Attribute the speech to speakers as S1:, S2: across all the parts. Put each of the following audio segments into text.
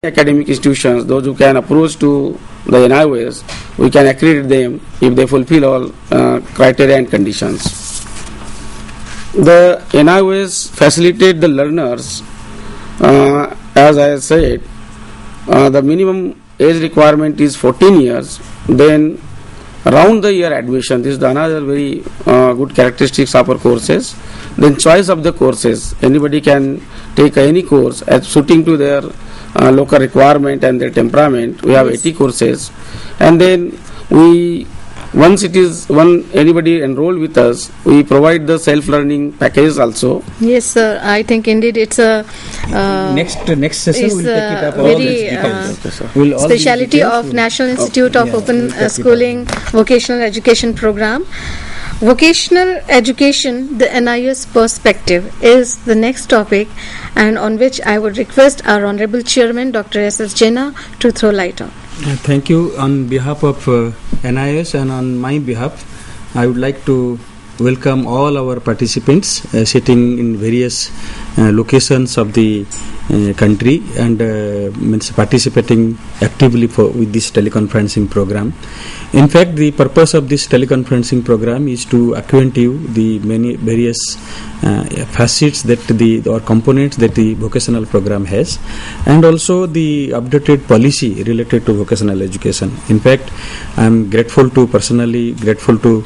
S1: academic institutions, those who can approach to the NIOS, we can accredit them if they fulfill all criteria and conditions. The NIOS facilitate the learners, as I said, the minimum age requirement is 14 years, then round the year admission. This is another very good characteristics of our courses. Then choice of the courses, anybody can take any course as suiting to their local requirement and their temperament. We have 80 courses, and then once anybody enroll with us, we provide the self-learning package also.
S2: Yes, sir. I think indeed it's a
S3: next session we'll take it up.
S2: Very speciality of National Institute of Open Schooling Vocational Education Program. Vocational education, the NIOS perspective, is the next topic, and on which I would request our Honorable Chairman, Dr. S.S. Jena, to throw light on.
S3: Thank you. On behalf of NIOS and on my behalf, I would like to welcome all our participants sitting in various locations of the country and participating actively with this teleconferencing program. In fact, the purpose of this teleconferencing program is to acquaint you the many various facets or components that the vocational program has, and also the updated policy related to vocational education. In fact, I am personally grateful to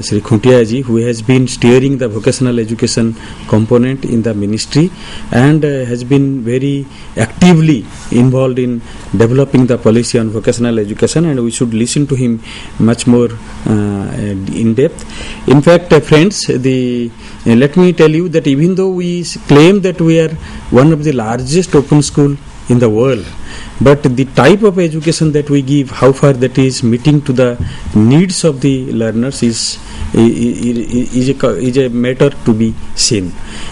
S3: Sri Khuntia ji, who has been steering the vocational education component in the ministry and has been very actively involved in developing the policy on vocational education, and we should listen to him much more in depth. In fact, friends, let me tell you that even though we claim that we are one of the largest open school in the world, but the type of education that we give, how far that is meeting to the needs of the learners is a matter to be seen.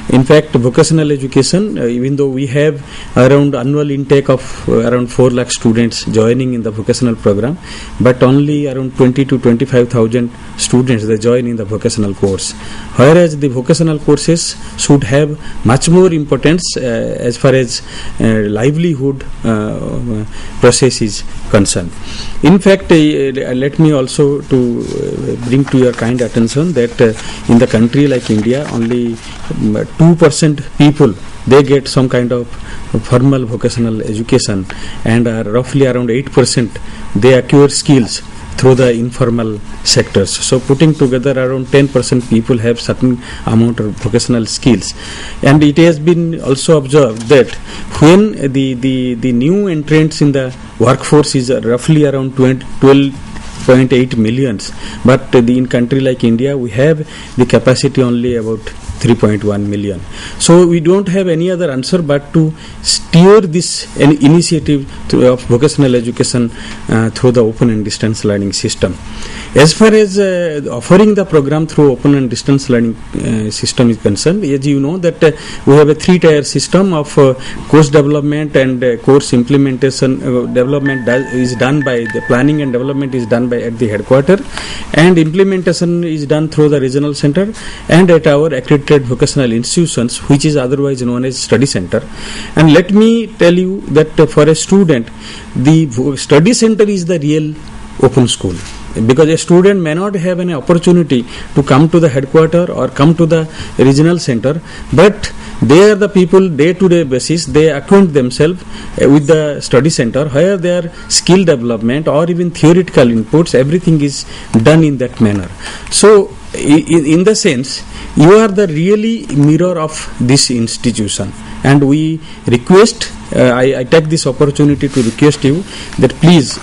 S3: In fact, vocational education, even though we have around annual intake of around 4 lakh students joining in the vocational program, but only around 20 to 25,000 students they join in the vocational course. Whereas the vocational courses should have much more importance as far as livelihood process is concerned. In fact, let me also to bring to your kind attention that in the country like India, only 2% people they get some kind of formal vocational education, and roughly around 8% they acquire skills through the informal sectors. So putting together around 10% people have certain amount of vocational skills, and it has been also observed that when the new entrants in the workforce is roughly around 12.8 millions, but in country like India we have the capacity only about 3.1 million. So we don't have any other answer but to steer this initiative of vocational education through the open and distance learning system. As far as offering the program through open and distance learning system is concerned, as you know that we have a 3-tier system of course development and course implementation. Development is done by the planning and development is done by at the headquarter, and implementation is done through the regional center and at our accredited vocational institutions, which is otherwise known as study center. And let me tell you that for a student, the study center is the real open school, because a student may not have an opportunity to come to the headquarter or come to the regional center, but they are the people day-to-day basis, they acquaint themselves with the study center where their skill development or even theoretical inputs, everything is done in that manner. So in the sense, you are the really mirror of this institution, and we request, I take this opportunity to request you that please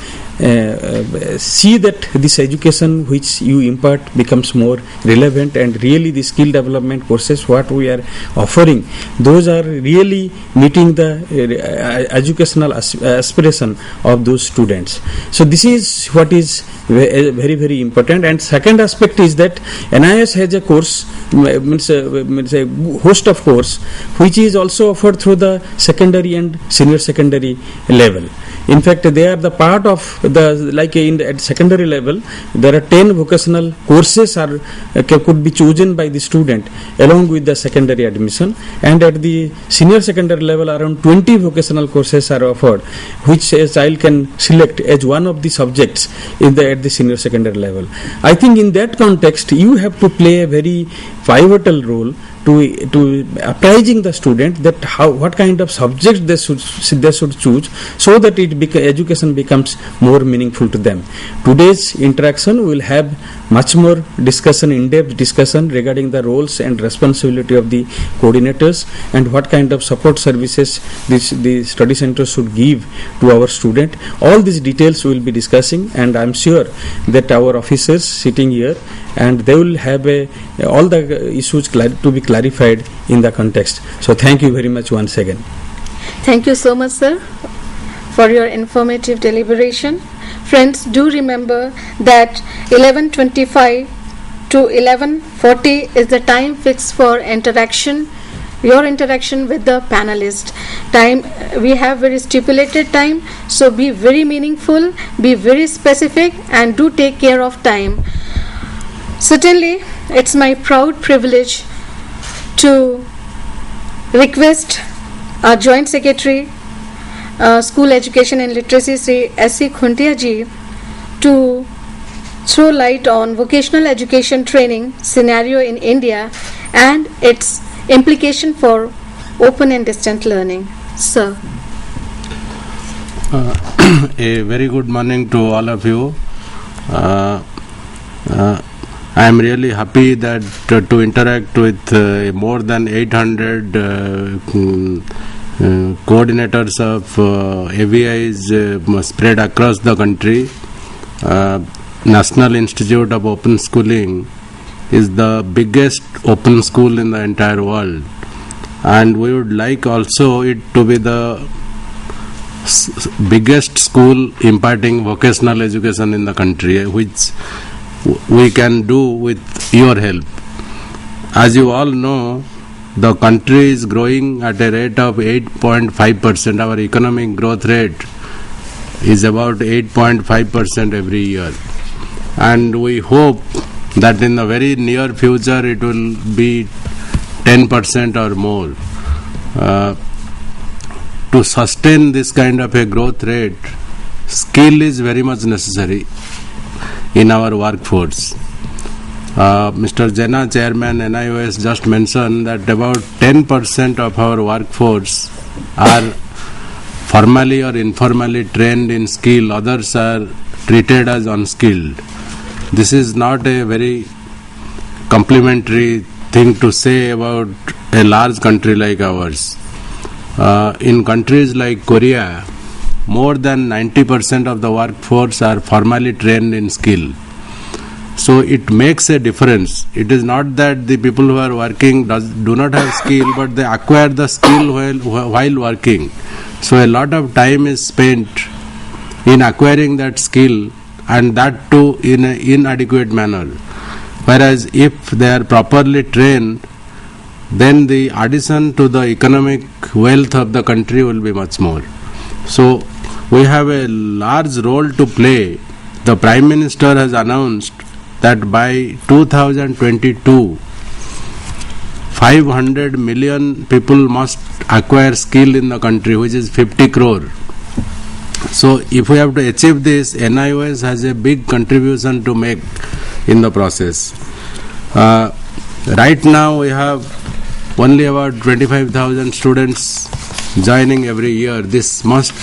S3: see that this education which you impart becomes more relevant, and really the skill development courses what we are offering, those are really meeting the educational aspiration of those students. So this is what is very, very important. And second aspect is that NIS has a course, means a host of course which is also offered through the secondary and senior secondary level. In fact, they are the part of at secondary level, there are 10 vocational courses could be chosen by the student along with the secondary admission, and at the senior secondary level, around 20 vocational courses are offered, which a child can select as one of the subjects at the senior secondary level. I think in that context, you have to play a very pivotal role to apprising the student that what kind of subjects they should choose, so that education becomes more meaningful to them. Today's interaction will have much more discussion, in-depth discussion regarding the roles and responsibility of the coordinators and what kind of support services the study center should give to our student. All these details we will be discussing, and I am sure that our officers sitting here, and they will have all the issues to be clarified in the context. So thank you very much once again.
S2: Thank you so much, sir, for your informative deliberation. Friends, do remember that 11:25 to 11:40 is the time fixed for interaction, your interaction with the panelist. We have very stipulated time, so be very meaningful, be very specific, and do take care of time. Certainly, it's my proud privilege to request our Joint Secretary, School Education and Literacy, Sri S.C. Khuntia ji, to throw light on vocational education training scenario in India and its implication for open and distant learning. Sir.
S4: A very good morning to all of you. I am really happy that to interact with more than 800 coordinators of AVIs spread across the country. National Institute of Open Schooling is the biggest open school in the entire world, and we would like also it to be the biggest school imparting vocational education in the country, which we can do with your help. As you all know, the country is growing at a rate of 8.5%. Our economic growth rate is about 8.5% every year, and we hope that in the very near future it will be 10% or more. To sustain this kind of a growth rate, skill is very much necessary in our workforce. Mr. Jena, Chairman NIOS, just mentioned that about 10% of our workforce are formally or informally trained in skill, others are treated as unskilled. This is not a very complimentary thing to say about a large country like ours. In countries like Korea, more than 90% of the workforce are formally trained in skill. So it makes a difference. It is not that the people who are working do not have skill, but they acquire the skill while working. So a lot of time is spent in acquiring that skill, and that too in an inadequate manner. Whereas if they are properly trained, then the addition to the economic wealth of the country will be much more. So we have a large role to play. The Prime Minister has announced that by 2022, 500 million people must acquire skill in the country, which is 50 crore. So if we have to achieve this, NIOS has a big contribution to make in the process. Right now we have only about 25,000 students joining every year. This must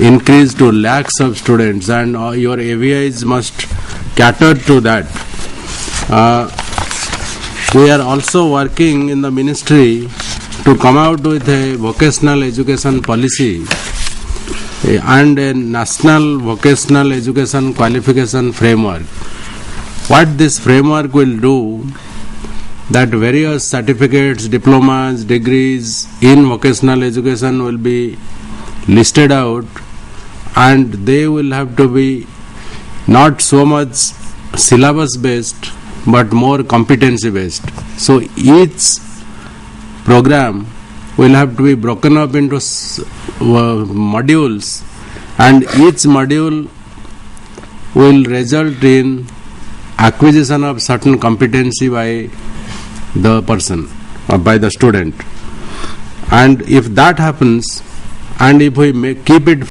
S4: increase to lakhs of students, and your AVIs must cater to that. We are also working in the ministry to come out with a vocational education policy and a national vocational education qualification framework. What this framework will do, that various certificates, diplomas, degrees in vocational education will be listed out, and they will have to be not so much syllabus based but more competency based. So each program will have to be broken up into modules, and each module will result in acquisition of certain competency by the person or by the student. And if that happens, and if we keep it